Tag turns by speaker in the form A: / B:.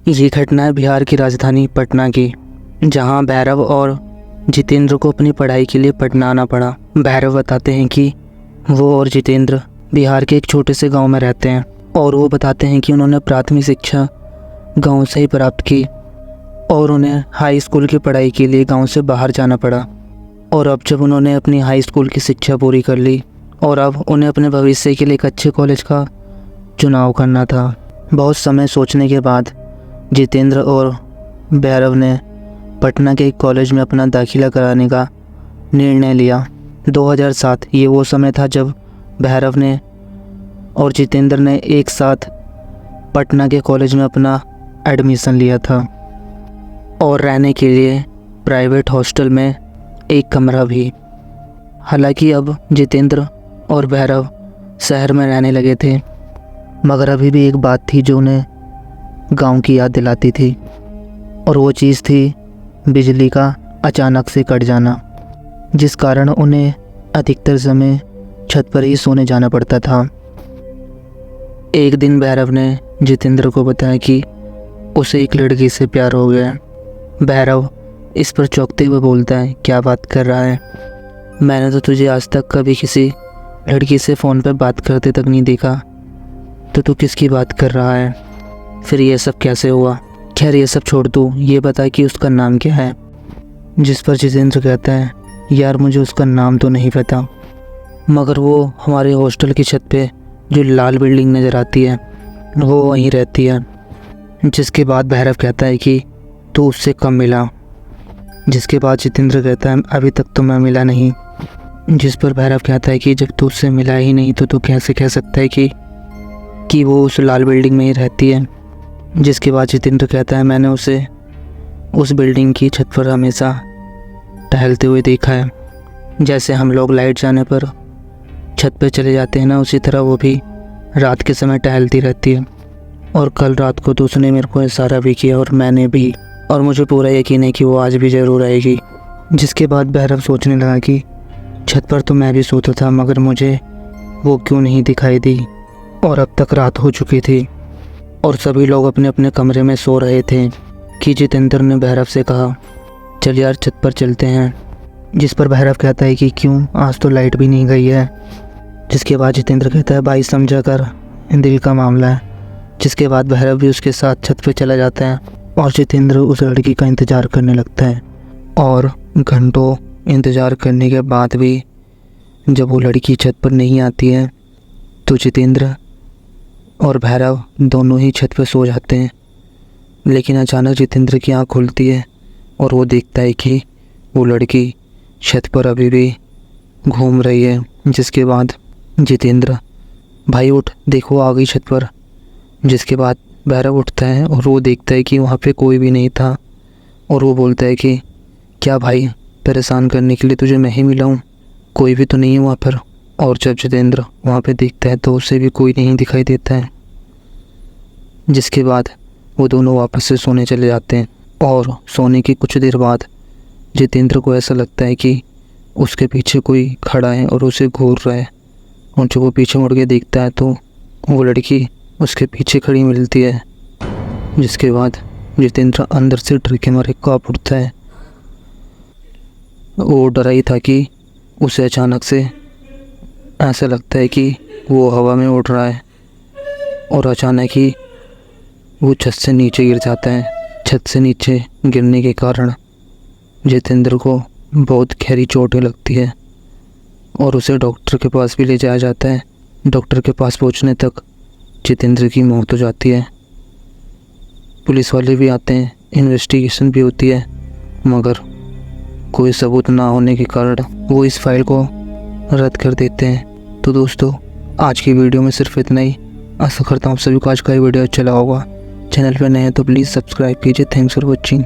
A: ये घटना है बिहार की राजधानी पटना की, जहां भैरव और जितेंद्र को अपनी पढ़ाई के लिए पटना आना पड़ा। भैरव बताते हैं कि वो और जितेंद्र बिहार के एक छोटे से गांव में रहते हैं और वो बताते हैं कि उन्होंने प्राथमिक शिक्षा गांव से ही प्राप्त की और उन्हें हाई स्कूल की पढ़ाई के लिए गांव से बाहर जाना पड़ा। और अब जब उन्होंने अपनी हाई स्कूल की शिक्षा पूरी कर ली और अब उन्हें अपने भविष्य के लिए एक अच्छे कॉलेज का चुनाव करना था। बहुत समय सोचने के बाद जितेंद्र और भैरव ने पटना के एक कॉलेज में अपना दाखिला कराने का निर्णय लिया। 2007 ये वो समय था जब भैरव ने और जितेंद्र ने एक साथ पटना के कॉलेज में अपना एडमिशन लिया था और रहने के लिए प्राइवेट हॉस्टल में एक कमरा भी। हालांकि अब जितेंद्र और भैरव शहर में रहने लगे थे, मगर अभी भी एक बात थी जो उन्हें गांव की याद दिलाती थी, और वो चीज़ थी बिजली का अचानक से कट जाना, जिस कारण उन्हें अधिकतर समय छत पर ही सोने जाना पड़ता था। एक दिन भैरव ने जितेंद्र को बताया कि उसे एक लड़की से प्यार हो गया। भैरव इस पर चौंकते हुए बोलता है, क्या बात कर रहा है? मैंने तो तुझे आज तक कभी किसी लड़की से फ़ोन पर बात करते तक नहीं देखा, तो तू किसकी बात कर रहा है? फिर ये सब कैसे हुआ? खैर ये सब छोड़ तू, ये बता कि उसका नाम क्या है? जिस पर जितेंद्र कहता है, यार मुझे उसका नाम तो नहीं पता, मगर वो हमारे हॉस्टल की छत पे जो लाल बिल्डिंग नज़र आती है वो वहीं रहती है। जिसके बाद भैरव कहता है कि तू उससे कब मिला? जिसके बाद जितेंद्र कहता है, अभी तक तो मैं मिला नहीं। जिस पर भैरव कहता है कि जब तू उससे मिला ही नहीं तो तू कैसे कह सकता है कि वो उस लाल बिल्डिंग में ही रहती है? जिसके बाद जितेंद्र कहता है, मैंने उसे उस बिल्डिंग की छत पर हमेशा टहलते हुए देखा है। जैसे हम लोग लाइट जाने पर छत पे चले जाते हैं ना, उसी तरह वो भी रात के समय टहलती रहती है। और कल रात को तो उसने मेरे को इशारा भी किया और मैंने भी, और मुझे पूरा यकीन है कि वो आज भी ज़रूर आएगी। जिसके बाद भैरव सोचने लगा कि छत पर तो मैं भी सोता था, मगर मुझे वो क्यों नहीं दिखाई दी? और अब तक रात हो चुकी थी और सभी लोग अपने अपने कमरे में सो रहे थे कि जितेंद्र ने भैरव से कहा, चल यार छत पर चलते हैं। जिस पर भैरव कहता है कि क्यों, आज तो लाइट भी नहीं गई है। जिसके बाद जितेंद्र कहता है, भाई समझा कर, दिल का मामला है। जिसके बाद भैरव भी उसके साथ छत पर चला जाता है और जितेंद्र उस लड़की का इंतज़ार करने लगता है। और घंटों इंतज़ार करने के बाद भी जब वो लड़की छत पर नहीं आती है तो जितेंद्र और भैरव दोनों ही छत पर सो जाते हैं। लेकिन अचानक जितेंद्र की आँख खुलती है और वो देखता है कि वो लड़की छत पर अभी भी घूम रही है। जिसके बाद जितेंद्र, भाई उठ, देखो आ गई छत पर। जिसके बाद भैरव उठता है और वो देखता है कि वहाँ पे कोई भी नहीं था और वो बोलता है कि क्या भाई, परेशान करने के लिए तुझे मैं ही मिला हूँ, कोई भी तो नहीं है वहाँ पर। और जब जितेंद्र वहाँ पे देखता है तो उसे भी कोई नहीं दिखाई देता है। जिसके बाद वो दोनों वापस से सोने चले जाते हैं और सोने की कुछ देर बाद जितेंद्र को ऐसा लगता है कि उसके पीछे कोई खड़ा है और उसे घूर रहा है। और जब वो पीछे मुड़ के देखता है तो वो लड़की उसके पीछे खड़ी मिलती है। जिसके बाद जितेंद्र अंदर से डर के मारे कांप उठता है। वो डरा ही था कि उसे अचानक से ऐसा लगता है कि वो हवा में उड़ रहा है और अचानक ही वो छत से नीचे गिर जाता है। छत से नीचे गिरने के कारण जितेंद्र को बहुत गहरी चोटें लगती है और उसे डॉक्टर के पास भी ले जाया जाता है। डॉक्टर के पास पहुंचने तक जितेंद्र की मौत हो जाती है। पुलिस वाले भी आते हैं, इन्वेस्टिगेशन भी होती है, मगर कोई सबूत ना होने के कारण वो इस फाइल को रद्द कर देते हैं। तो दोस्तों, आज की वीडियो में सिर्फ इतना ही। आशा करता हूँ आप सभी को आज का ये वीडियो अच्छा लगा होगा। चैनल पर नए हैं तो प्लीज़ सब्सक्राइब कीजिए। Thanks for watching.